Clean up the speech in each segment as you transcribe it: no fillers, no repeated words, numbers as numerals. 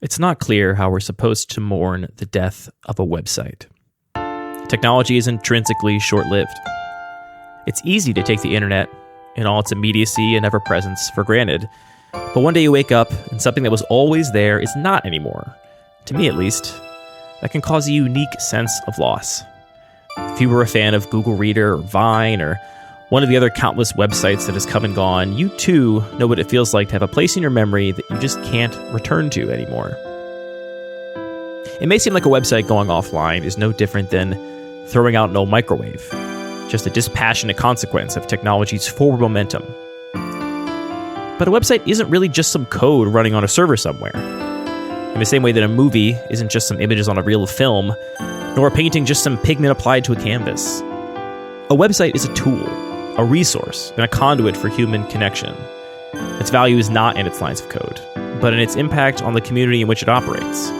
It's not clear how we're supposed to mourn the death of a website. Technology is intrinsically short-lived. It's easy to take the internet, in all its immediacy and ever-presence, for granted. But one day you wake up, and something that was always there is not anymore. To me, at least, that can cause a unique sense of loss. If you were a fan of Google Reader or Vine or one of the other countless websites that has come and gone, you too know what it feels like to have a place in your memory that you just can't return to anymore. It may seem like a website going offline is no different than throwing out an old microwave, just a dispassionate consequence of technology's forward momentum. But a website isn't really just some code running on a server somewhere. In the same way that a movie isn't just some images on a reel of film, nor a painting just some pigment applied to a canvas. A website is a tool, a resource, and a conduit for human connection. Its value is not in its lines of code, but in its impact on the community in which it operates.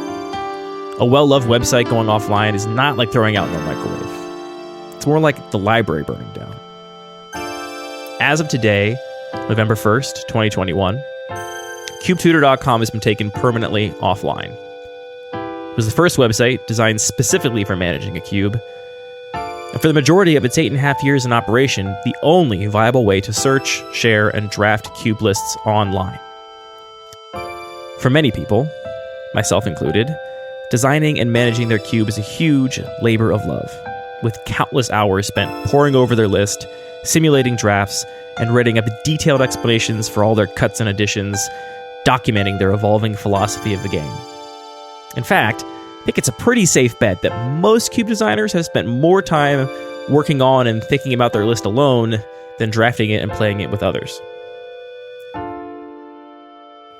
A well-loved website going offline is not like throwing out in a microwave. It's more like the library burning down. As of today, November 1st, 2021, CubeTutor.com has been taken permanently offline. It was the first website designed specifically for managing a cube, and for the majority of its 8.5 years in operation, the only viable way to search, share, and draft cube lists online. For many people, myself included, designing and managing their cube is a huge labor of love, with countless hours spent poring over their list, simulating drafts, and writing up detailed explanations for all their cuts and additions, documenting their evolving philosophy of the game. In fact, I think it's a pretty safe bet that most cube designers have spent more time working on and thinking about their list alone than drafting it and playing it with others.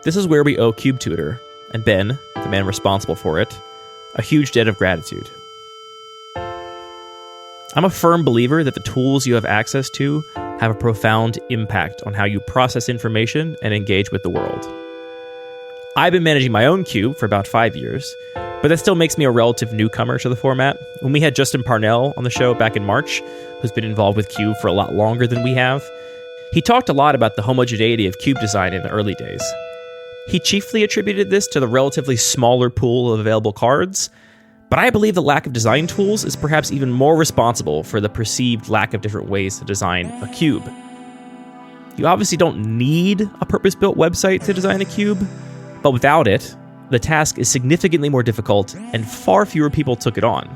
This is where we owe Cube Tutor, and Ben, the man responsible for it, a huge debt of gratitude. I'm a firm believer that the tools you have access to have a profound impact on how you process information and engage with the world. I've been managing my own cube for about 5 years, but that still makes me a relative newcomer to the format. When we had Justin Parnell on the show back in March, who's been involved with Cube for a lot longer than we have, he talked a lot about the homogeneity of cube design in the early days. He chiefly attributed this to the relatively smaller pool of available cards, but I believe the lack of design tools is perhaps even more responsible for the perceived lack of different ways to design a cube. You obviously don't need a purpose-built website to design a cube, but without it, the task is significantly more difficult, and far fewer people took it on.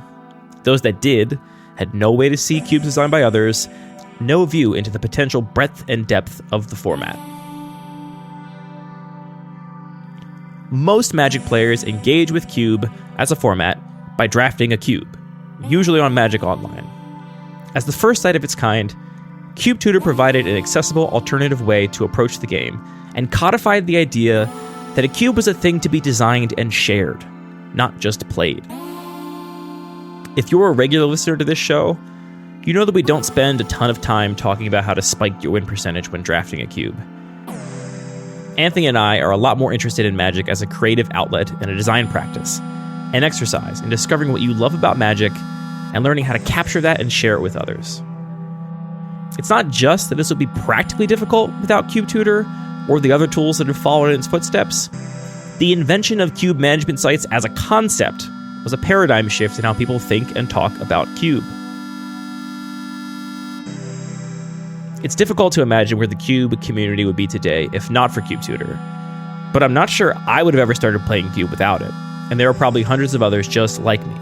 Those that did had no way to see cubes designed by others, no view into the potential breadth and depth of the format. Most Magic players engage with Cube as a format by drafting a cube, usually on Magic Online. As the first site of its kind, Cube Tutor provided an accessible alternative way to approach the game and codified the idea that a cube was a thing to be designed and shared, not just played. If you're a regular listener to this show, you know that we don't spend a ton of time talking about how to spike your win percentage when drafting a cube. Anthony and I are a lot more interested in Magic as a creative outlet and a design practice, an exercise in discovering what you love about Magic and learning how to capture that and share it with others. It's not just that this would be practically difficult without Cube Tutor or the other tools that have followed in its footsteps. The invention of cube management sites as a concept was a paradigm shift in how people think and talk about Cube. It's difficult to imagine where the Cube community would be today if not for Cube Tutor, but I'm not sure I would have ever started playing Cube without it, and there are probably hundreds of others just like me.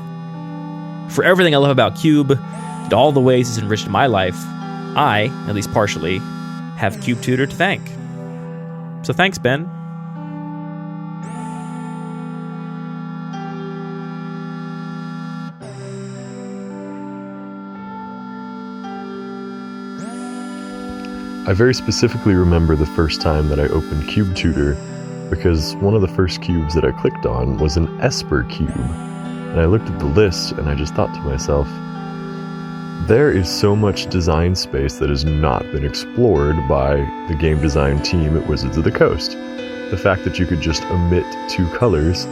For everything I love about Cube, and all the ways it's enriched my life, I, at least partially, have Cube Tutor to thank. So thanks, Ben. I very specifically remember the first time that I opened Cube Tutor because one of the first cubes that I clicked on was an Esper cube. And I looked at the list and I just thought to myself, there is so much design space that has not been explored by the game design team at Wizards of the Coast. The fact that you could just omit 2 colors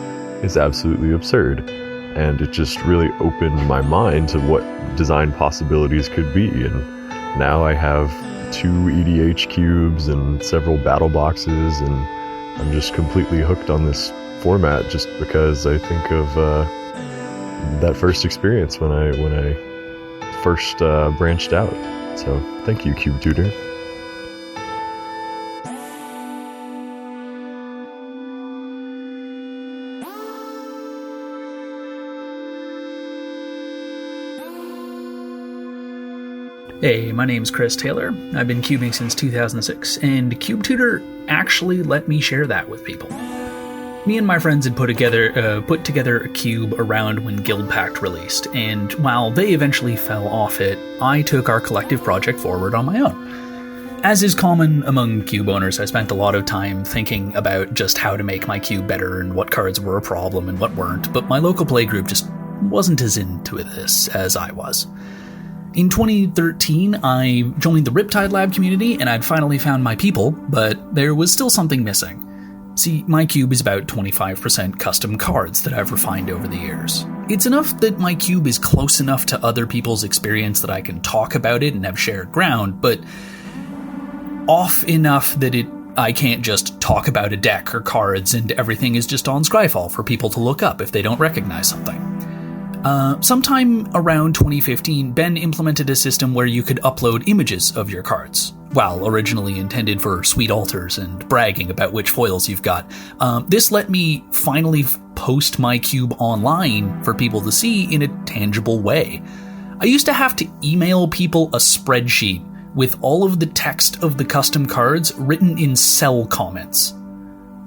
is absolutely absurd. And it just really opened my mind to what design possibilities could be. And now I have 2 EDH cubes and several battle boxes, and I'm just completely hooked on this format just because I think of that first experience when I first branched out. So thank you, Cube Tutor. Hey, my name's Chris Taylor. I've been cubing since 2006, and Cube Tutor actually let me share that with people. Me and my friends had put together a cube around when Guild Pact released, and while they eventually fell off it, I took our collective project forward on my own. As is common among cube owners, I spent a lot of time thinking about just how to make my cube better and what cards were a problem and what weren't, but my local playgroup just wasn't as into this as I was. In 2013, I joined the Riptide Lab community and I'd finally found my people, but there was still something missing. See, my cube is about 25% custom cards that I've refined over the years. It's enough that my cube is close enough to other people's experience that I can talk about it and have shared ground, but off enough that I can't just talk about a deck or cards and everything is just on Scryfall for people to look up if they don't recognize something. Sometime around 2015, Ben implemented a system where you could upload images of your cards. While originally intended for sweet altars and bragging about which foils you've got, this let me finally post my cube online for people to see in a tangible way. I used to have to email people a spreadsheet with all of the text of the custom cards written in cell comments.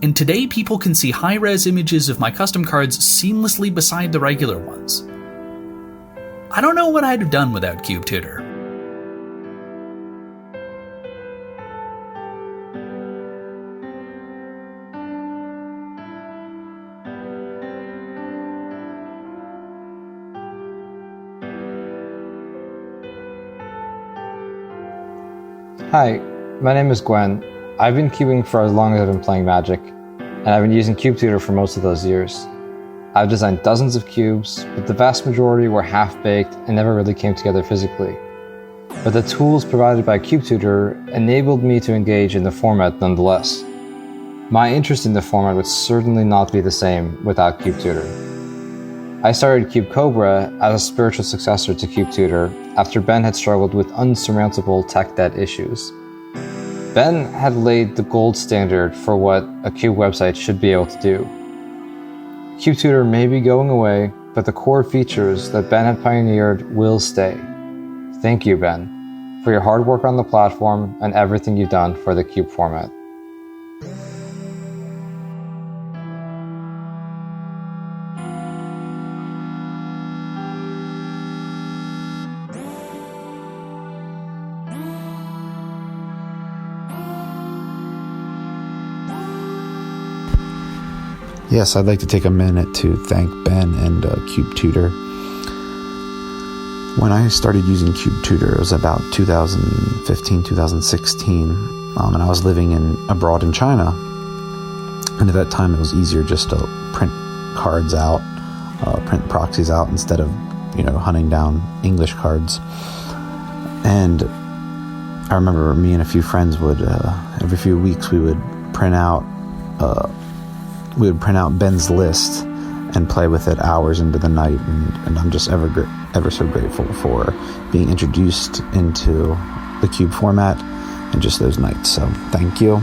And today people can see high-res images of my custom cards seamlessly beside the regular ones. I don't know what I'd have done without Cube Tutor. Hi, my name is Gwen. I've been cubing for as long as I've been playing Magic, and I've been using Cube Tutor for most of those years. I've designed dozens of cubes, but the vast majority were half-baked and never really came together physically. But the tools provided by Cube Tutor enabled me to engage in the format nonetheless. My interest in the format would certainly not be the same without Cube Tutor. I started Cube Cobra as a spiritual successor to Cube Tutor after Ben had struggled with unsurmountable tech debt issues. Ben had laid the gold standard for what a Cube website should be able to do. Cube Tutor may be going away, but the core features that Ben had pioneered will stay. Thank you, Ben, for your hard work on the platform and everything you've done for the Cube format. Yes, I'd like to take a minute to thank Ben and Cube Tutor. When I started using Cube Tutor, it was about 2015, 2016, and I was living abroad in China. And at that time, it was easier just to print cards out, print proxies out instead of, hunting down English cards. And I remember me and a few friends would, every few weeks, we would print out Ben's list and play with it hours into the night, and I'm just ever so grateful for being introduced into the cube format and just those nights. So thank you.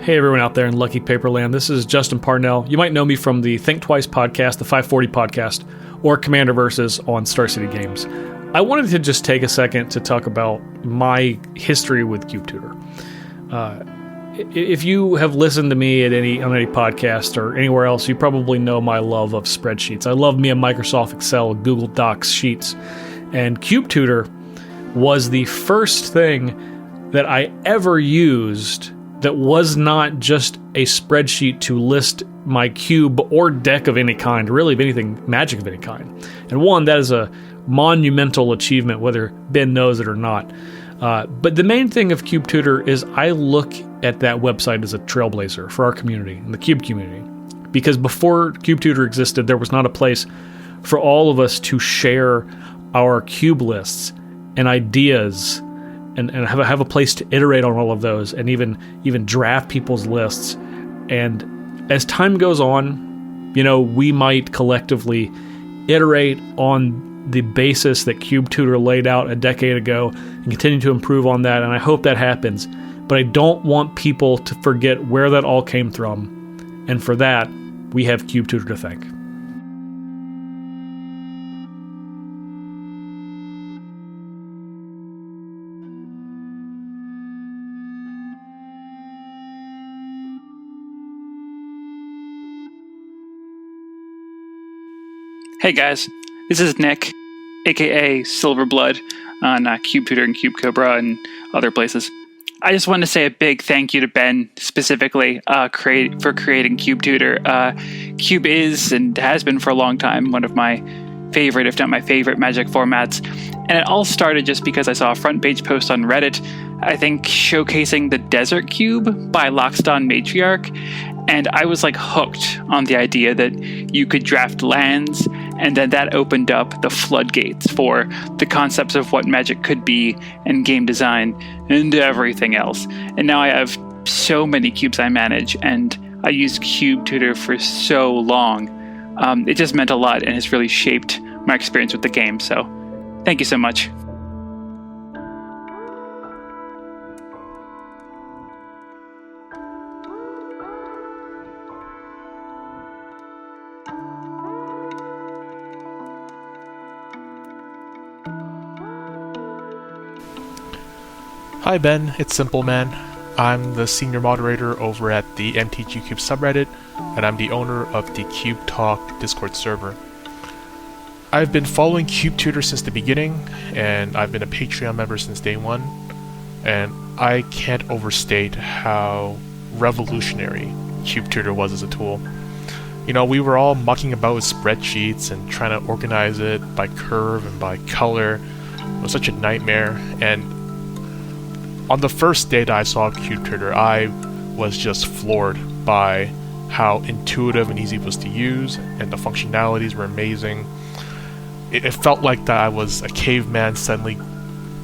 Hey everyone out there in Lucky Paperland, this is Justin Parnell. You might know me from the Think Twice podcast, the 540 podcast, or Commander Versus on Star City Games. I wanted to just take a second to talk about my history with Cube Tutor. If you have listened to me on any podcast or anywhere else, you probably know my love of spreadsheets. I love me a Microsoft Excel, Google Docs sheets, and Cube Tutor was the first thing that I ever used that was not just a spreadsheet to list my cube or deck of any kind, really of anything, magic of any kind. And one, that is a monumental achievement, whether Ben knows it or not. But the main thing of Cube Tutor is I look at that website as a trailblazer for our community and the Cube community. Because before Cube Tutor existed, there was not a place for all of us to share our cube lists and ideas and have a place to iterate on all of those and even draft people's lists. And as time goes on, we might collectively iterate on the basis that Cube Tutor laid out a decade ago and continue to improve on that, and I hope that happens. But I don't want people to forget where that all came from, and for that, we have Cube Tutor to thank. Hey guys, this is Nick, aka Silverblood, on Cube Tutor and Cube Cobra and other places. I just want to say a big thank you to Ben specifically for creating Cube Tutor. Cube is and has been for a long time one of my favorite, if not my favorite, Magic formats. And it all started just because I saw a front page post on Reddit, I think showcasing the Desert Cube by Lockston Matriarch. And I was hooked on the idea that you could draft lands, and then that opened up the floodgates for the concepts of what Magic could be and game design and everything else. And now I have so many cubes I manage, and I used Cube Tutor for so long. It just meant a lot and has really shaped my experience with the game. So thank you so much. Hi Ben, it's Simple Man. I'm the senior moderator over at the MTG Cube subreddit, and I'm the owner of the Cube Talk Discord server. I've been following Cube Tutor since the beginning, and I've been a Patreon member since day one, and I can't overstate how revolutionary Cube Tutor was as a tool. We were all mucking about with spreadsheets and trying to organize it by curve and by color. It was such a nightmare, and on the first day that I saw Cube Tutor, I was just floored by how intuitive and easy it was to use, and the functionalities were amazing. It felt like that I was a caveman suddenly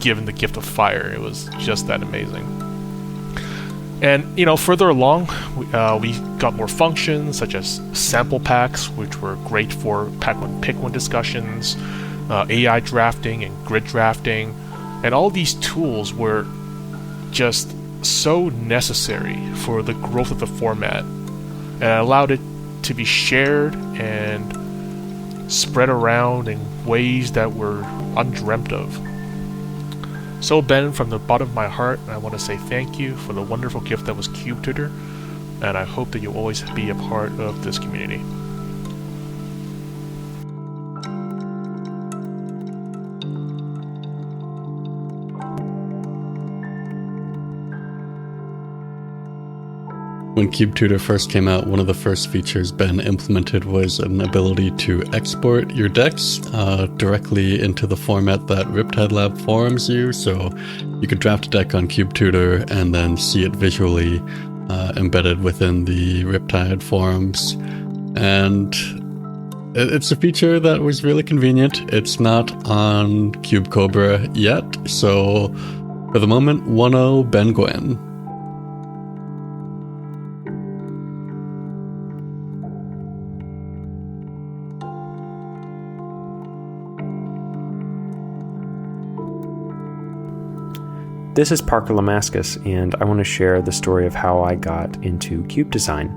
given the gift of fire. It was just that amazing. And, further along, we got more functions, such as sample packs, which were great for pack one, pick one discussions, AI drafting and grid drafting, and all these tools were just so necessary for the growth of the format, and it allowed it to be shared and spread around in ways that were undreamt of. So Ben, from the bottom of my heart, I want to say thank you for the wonderful gift that was Cube Tutor, and I hope that you'll always be a part of this community. When Cube Tutor first came out, one of the first features Ben implemented was an ability to export your decks directly into the format that Riptide Lab forums use. So you could draft a deck on Cube Tutor and then see it visually embedded within the Riptide forums. And it's a feature that was really convenient. It's not on Cube Cobra yet, so for the moment, 1-0 Ben Gwen. This is Parker Lamascus, and I want to share the story of how I got into cube design.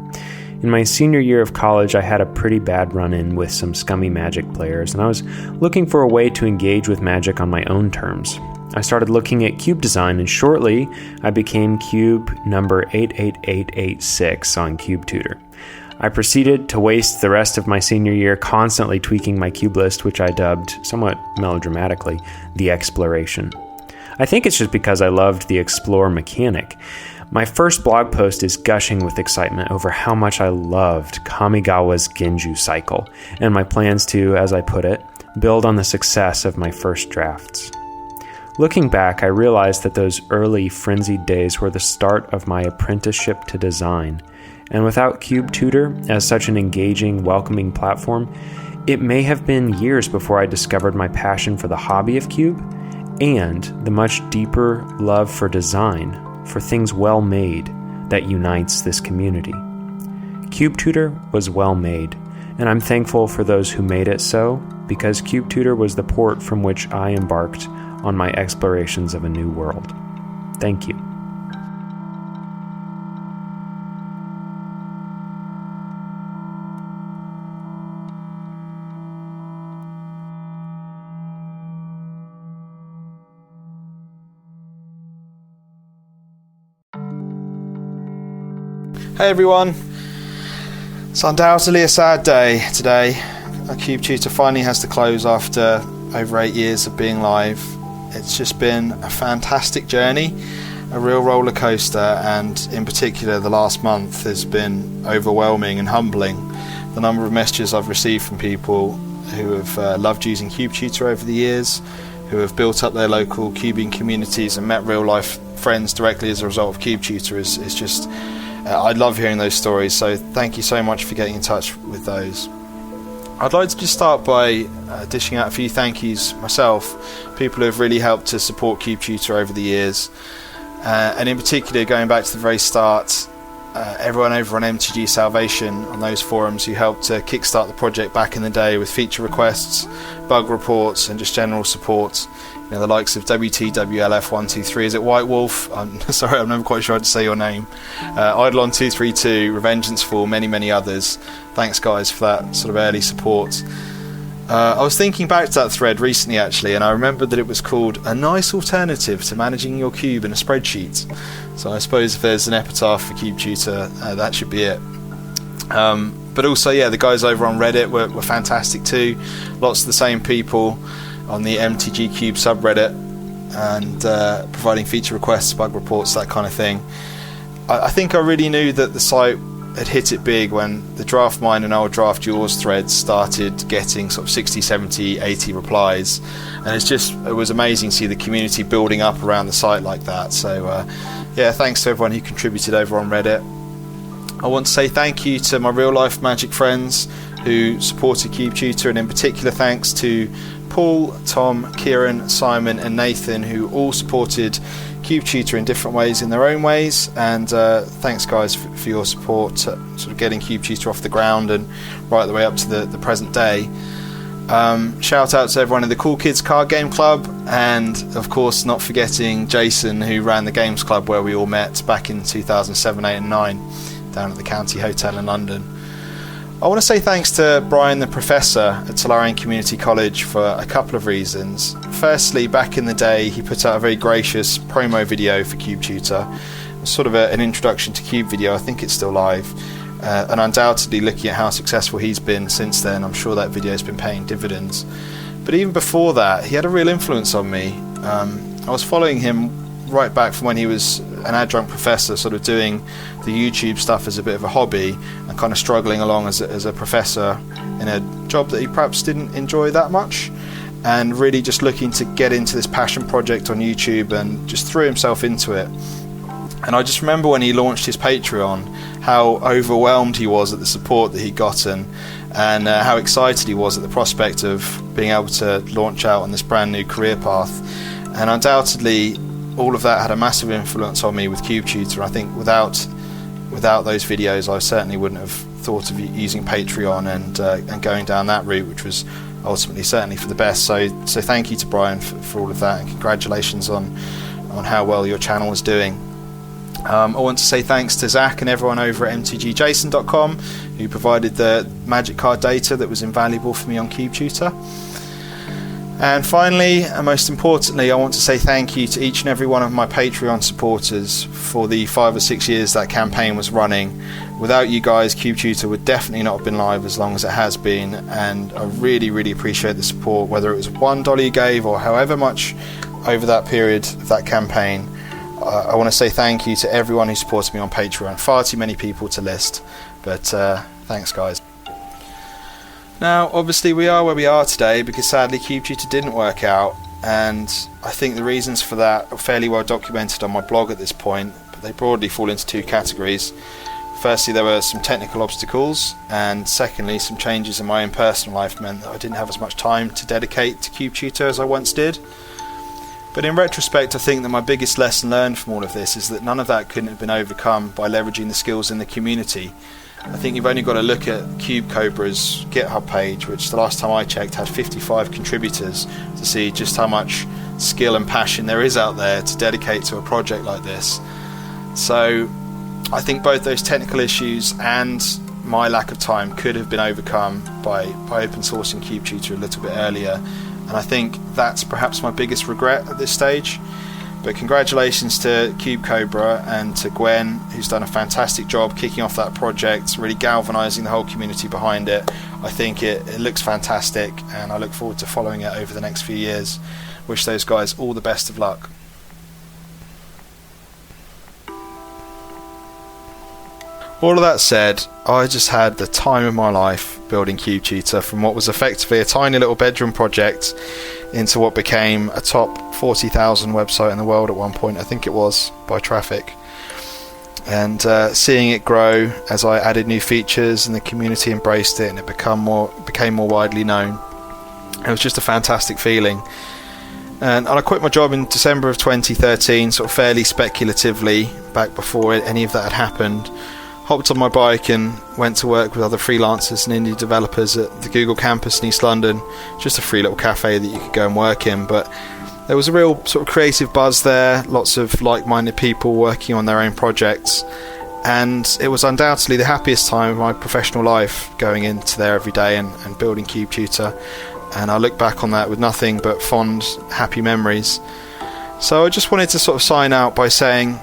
In my senior year of college, I had a pretty bad run-in with some scummy Magic players, and I was looking for a way to engage with Magic on my own terms. I started looking at cube design, and shortly, I became cube number 88886 on Cube Tutor. I proceeded to waste the rest of my senior year constantly tweaking my cube list, which I dubbed, somewhat melodramatically, the Exploration. I think it's just because I loved the explore mechanic. My first blog post is gushing with excitement over how much I loved Kamigawa's Genju cycle, and my plans to, as I put it, build on the success of my first drafts. Looking back, I realized that those early frenzied days were the start of my apprenticeship to design. And without Cube Tutor as such an engaging, welcoming platform, it may have been years before I discovered my passion for the hobby of Cube and the much deeper love for design, for things well made, that unites this community. Cube Tutor was well made, and I'm thankful for those who made it so, because Cube Tutor was the port from which I embarked on my explorations of a new world. Thank you. Hey everyone, it's undoubtedly a sad day today. Cube Tutor finally has to close after over 8 years of being live. It's just been a fantastic journey, a real roller coaster, and in particular the last month has been overwhelming and humbling. The number of messages I've received from people who have loved using Cube Tutor over the years, who have built up their local cubing communities and met real life friends directly as a result of Cube Tutor is just, I love hearing those stories, so thank you so much for getting in touch with those. I'd like to just start by dishing out a few thank yous myself, people who have really helped to support Cube Tutor over the years, and in particular going back to the very start, everyone over on MTG Salvation on those forums who helped to kickstart the project back in the day with feature requests, bug reports and just general support. You know, the likes of WTWLF123, is it White Wolf? I'm sorry, I'm never quite sure how to say your name. Eidolon232, Revengeance Fall, many others. Thanks guys for that sort of early support. I was thinking back to that thread recently actually, and I remembered that it was called A Nice Alternative to Managing Your Cube in a Spreadsheet. So I suppose if there's an epitaph for Cube Tutor, that should be it. But also, yeah, the guys over on Reddit were fantastic too. Lots of the same people on the MTG Cube subreddit, and providing feature requests, bug reports, that kind of thing. I think I really knew that the site had hit it big when the Draft Mine and Old Draft Yours threads started getting sort of 60, 70, 80 replies, and it was amazing to see the community building up around the site like that. So yeah, thanks to everyone who contributed over on Reddit. I want to say thank you to my real life Magic friends who supported Cube Tutor, and in particular thanks to Paul, Tom, Kieran, Simon and Nathan, who all supported Cube Tutor in different ways in their own ways, and thanks guys for your support sort of getting Cube Tutor off the ground and right the way up to the present day. Shout out to everyone in the Cool Kids Card Game Club, and of course not forgetting Jason, who ran the Games Club where we all met back in 2007, 8 and 9 down at the County Hotel in London. I want to say thanks to Brian the Professor at Solarian Community College for a couple of reasons. Firstly, back in the day he put out a very gracious promo video for Cube Tutor. It was sort of an introduction to Cube video. I think it's still live, and undoubtedly looking at how successful he's been since then, I'm sure that video has been paying dividends. But even before that, he had a real influence on me. I was following him right back from when he was an adjunct professor, sort of doing the YouTube stuff as a bit of a hobby and kind of struggling along as a professor in a job that he perhaps didn't enjoy that much, and really just looking to get into this passion project on YouTube and just threw himself into it. And I just remember when he launched his Patreon how overwhelmed he was at the support that he'd gotten, and how excited he was at the prospect of being able to launch out on this brand new career path. And undoubtedly all of that had a massive influence on me with Cube Tutor. I think without those videos I certainly wouldn't have thought of using Patreon and going down that route, which was ultimately certainly for the best. So thank you to Brian for all of that, and congratulations on how well your channel is doing. I want to say thanks to Zach and everyone over at mtgjason.com who provided the magic card data that was invaluable for me on Cube Tutor. And finally, and most importantly, I want to say thank you to each and every one of my Patreon supporters for the 5 or 6 years that campaign was running. Without you guys, Cube Tutor would definitely not have been live as long as it has been, and I really appreciate the support, whether it was $1 you gave or however much over that period of that campaign. I want to say thank you to everyone who supported me on Patreon. Far too many people to list, but thanks guys. Now, obviously we are where we are today because sadly Cube Tutor didn't work out, and I think the reasons for that are fairly well documented on my blog at this point, but they broadly fall into two categories. Firstly, there were some technical obstacles, and secondly, some changes in my own personal life meant that I didn't have as much time to dedicate to CubeTutor as I once did. But in retrospect, I think that my biggest lesson learned from all of this is that none of that couldn't have been overcome by leveraging the skills in the community. I think you've only got to look at CubeCobra's GitHub page, which the last time I checked had 55 contributors, to see just how much skill and passion there is out there to dedicate to a project like this. So I think both those technical issues and my lack of time could have been overcome by open sourcing CubeTutor a little bit earlier, and I think that's perhaps my biggest regret at this stage. But congratulations to CubeCobra and to Gwen, who's done a fantastic job kicking off that project, really galvanising the whole community behind it. I think it looks fantastic, and I look forward to following it over the next few years. Wish those guys all the best of luck. All of that said, I just had the time of my life building CubeTutor, from what was effectively a tiny little bedroom project into what became a top 40,000 website in the world at one point, I think it was, by traffic. And seeing it grow as I added new features and the community embraced it and it became more widely known, it was just a fantastic feeling. And I quit my job in December of 2013, sort of fairly speculatively, back before any of that had happened. Hopped on my bike and went to work with other freelancers and indie developers at the Google campus in East London. Just a free little cafe that you could go and work in, but there was a real sort of creative buzz there, lots of like-minded people working on their own projects, and it was undoubtedly the happiest time of my professional life, going into there every day and building CubeTutor, and I look back on that with nothing but fond, happy memories. So I just wanted to sort of sign out by saying,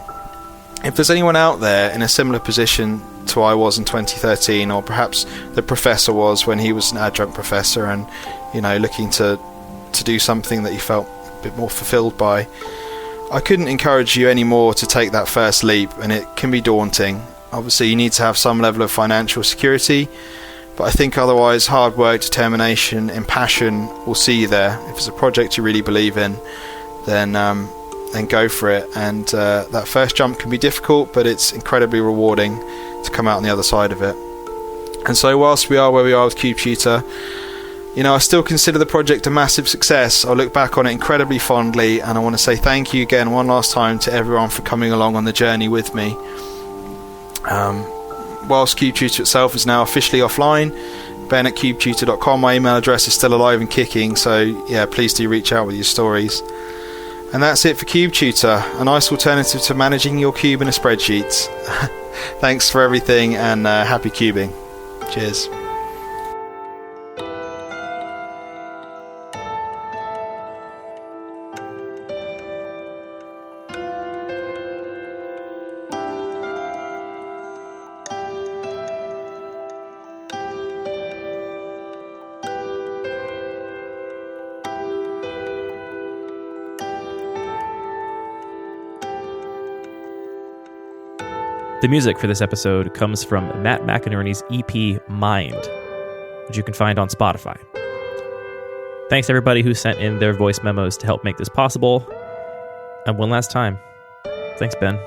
if there's anyone out there in a similar position to I was in 2013, or perhaps the professor was when he was an adjunct professor and, you know, looking to do something that he felt a bit more fulfilled by, I couldn't encourage you any more to take that first leap, and it can be daunting. Obviously you need to have some level of financial security, but I think otherwise hard work, determination and passion will see you there. If it's a project you really believe in, then go for it. And that first jump can be difficult, but it's incredibly rewarding to come out on the other side of it. And so whilst we are where we are with CubeTutor, you know, I still consider the project a massive success. I look back on it incredibly fondly, and I want to say thank you again one last time to everyone for coming along on the journey with me. Whilst CubeTutor itself is now officially offline, ben@cubetutor.com, my email address is still alive and kicking, so yeah, please do reach out with your stories. And that's it for CubeTutor, a nice alternative to managing your cube in a spreadsheet. Thanks for everything, and happy cubing. Cheers. The music for this episode comes from Matt McInerney's EP Mind, which you can find on Spotify. Thanks to everybody who sent in their voice memos to help make this possible. And one last time, thanks, Ben.